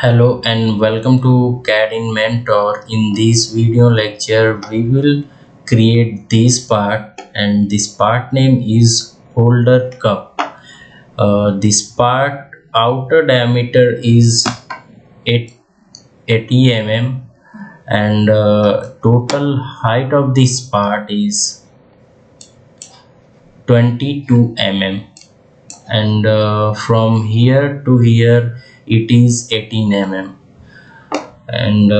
Hello and welcome to CAD-In Mentor. In this video lecture, we will create this part, and this part name is holder cup. This part outer diameter is 80 mm, and total height of this part is 22 mm, and from here to here it is 18 mm, and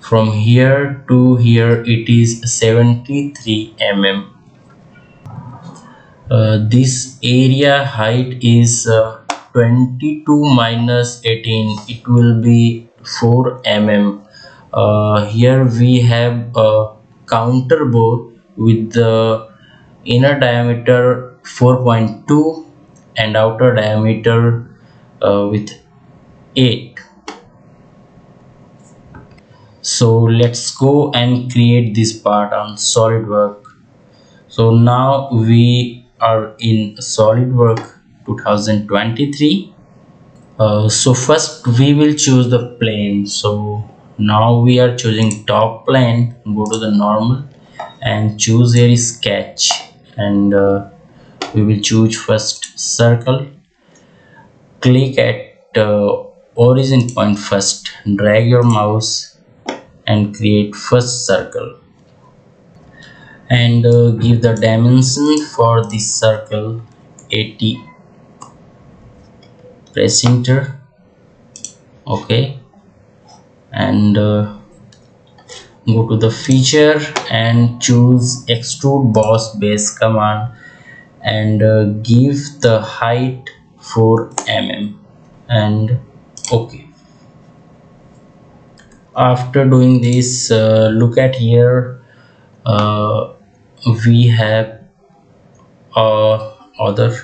from here to here it is 73 mm. This area height is 22 minus 18, it will be 4 mm. Here we have a counter bore with the inner diameter 4.2 and outer diameter with 8. So let's go and create this part on solidworks. So now we are in solidworks 2023. So first we will choose the plane. So now we are choosing top plane. Go to the normal and choose here sketch, and we will choose first circle. Click at origin point first, drag your mouse and create first circle, and give the dimension for this circle 80. Press enter. Okay, and go to the feature and choose extrude boss base command, and give the height 4 mm, and okay. After doing this, look at here, we have other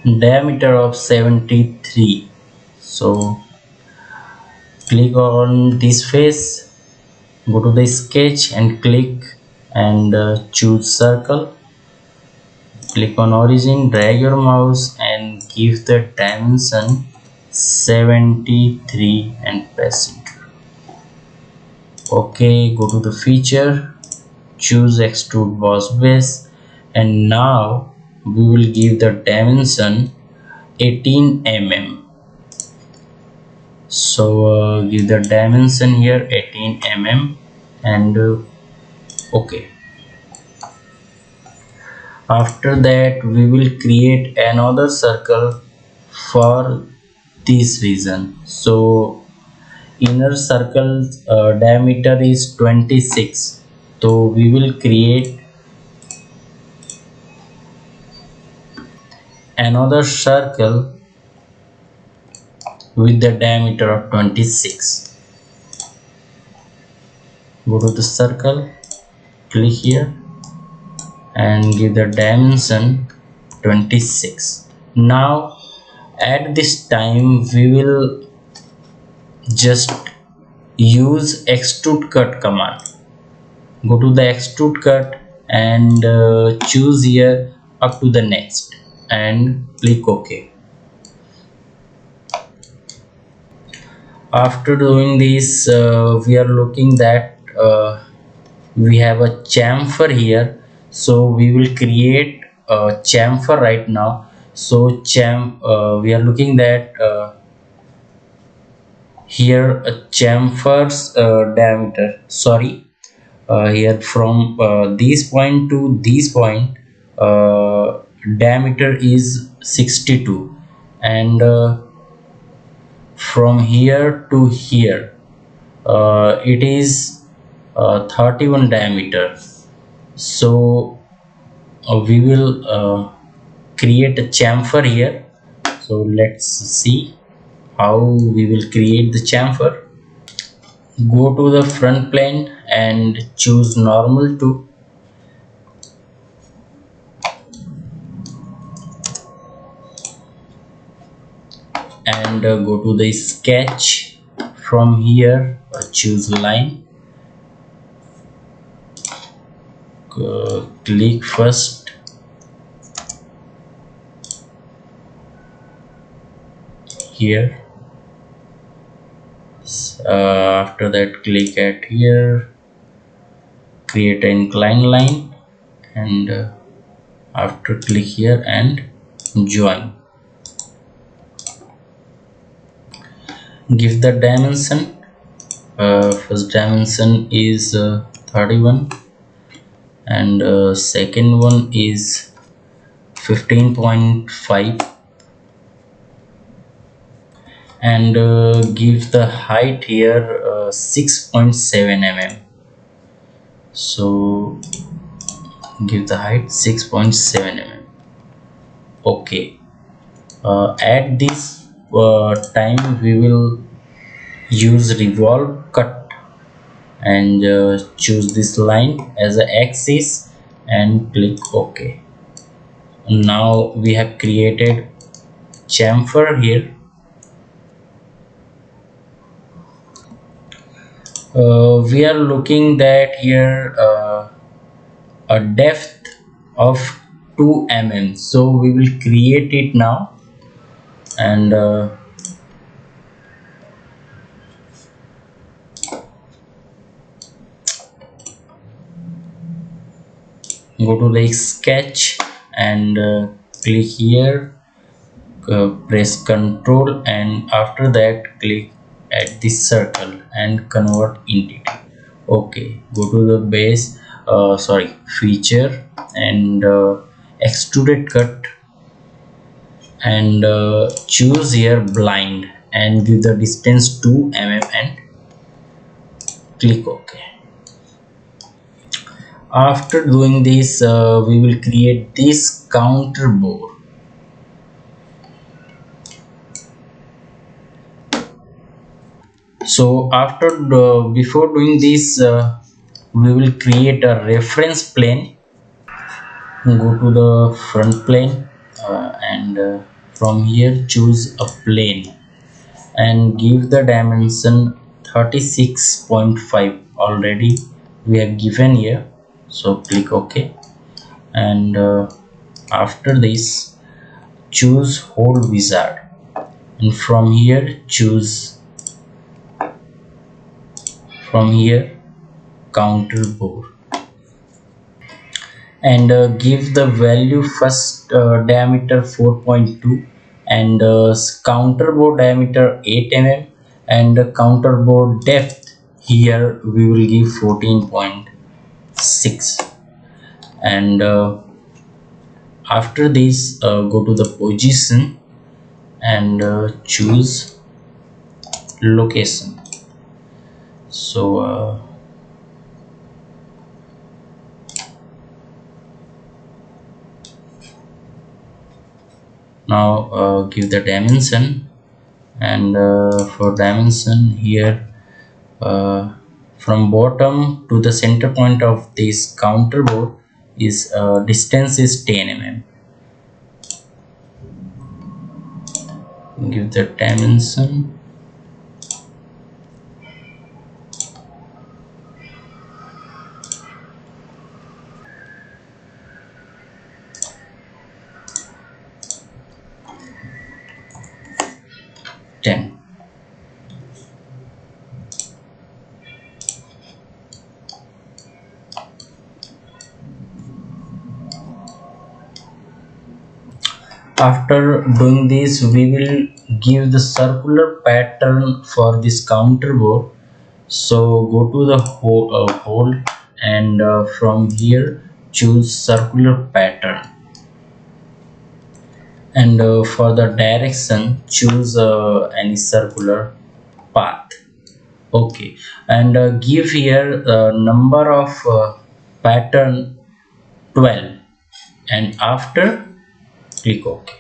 diameter of 73. So click on this face, go to the sketch and click, and choose circle. Click on origin, drag your mouse and give the dimension 73 and press enter. Okay, go to the feature, choose extrude boss base, and now we will give the dimension 18 mm. So give the dimension here 18 mm, and okay. After that we will create another circle for this region. So inner circle diameter is 26, so we will create another circle with the diameter of 26. Go to the circle, click here and give the dimension 26. Now at this time we will just use extrude cut command. Go to the extrude cut and choose here up to the next and click OK. After doing this, we are looking that we have a chamfer here, so we will create a chamfer right now. So we are looking that here a chamfer's diameter, sorry, here from this point to this point, diameter is 62, and from here to here it is 31 diameter. So we will create a chamfer here. So let's see how we will create the chamfer. Go to the front plane and choose normal to, and go to the sketch. From here choose line, click first here After that, click at here, create an incline line, and after click here and join. Give the dimension. First dimension is 31, and second one is 15.5, and give the height here 6.7 mm. So give the height 6.7 mm. Okay. At this time we will use revolve cut, and choose this line as a axis and click OK. Now we have created chamfer here. We are looking that here a depth of 2 mm, so we will create it now, and go to the sketch and click here, press Ctrl, and after that click at this circle and convert entity. Okay, go to the base, feature, and extruded cut, and choose here blind and give the distance 2 mm and click OK. After doing this, we will create this counter bore. So before doing this, we will create a reference plane. Go to the front plane, and from here choose a plane and give the dimension 36.5. Already we have given here, so click OK, and after this choose hole wizard, and from here counter bore, and give the value first diameter 4.2, and counter bore diameter 8 mm, and counter bore depth here we will give 14.6, and after this go to the position and choose location. So now give the dimension, and for dimension here, from bottom to the center point of this counter bore is distance is 10 mm. Give the dimension, ten. After doing this, we will give the circular pattern for this counter bore. So go to the hole, and from here choose circular pattern, and for the direction choose any circular path. Okay, and give here number of pattern 12, and after click OK.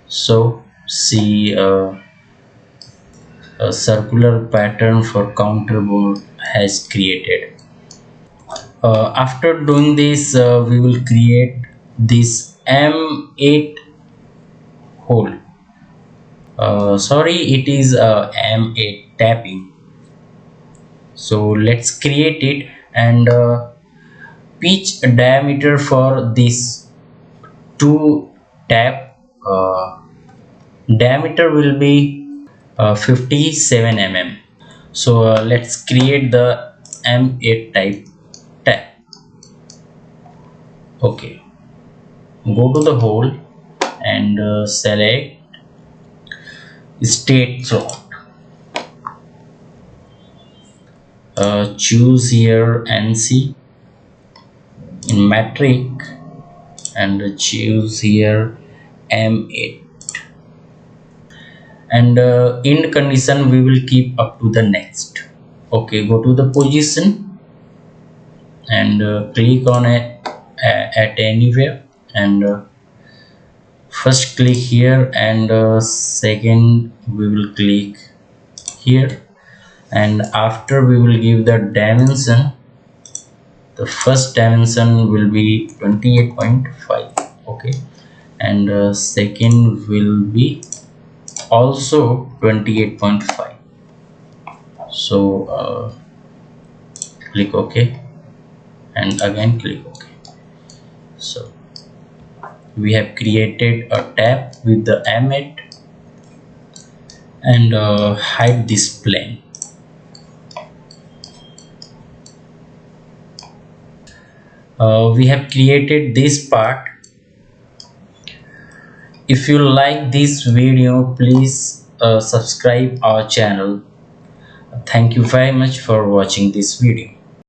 So see a circular pattern for counter bore has created. After doing this, we will create this M8 hole. Sorry, it is M8 tapping. So let's create it, and pitch diameter for this 2 tap diameter will be 57 mm. So let's create the M8 type tab. Okay, go to the hole and select state slot. Choose here NC in metric and choose here M8, and in condition we will keep up to the next. Okay, go to the position and click on it at anywhere, and first click here, and second we will click here, and after we will give the dimension. The first dimension will be 28.5. okay, and second will be also 28.5. So click OK and again click OK. So we have created a tab with the M8, and hide this plane. We have created this part. If you like this video, please subscribe our channel. Thank you very much for watching this video.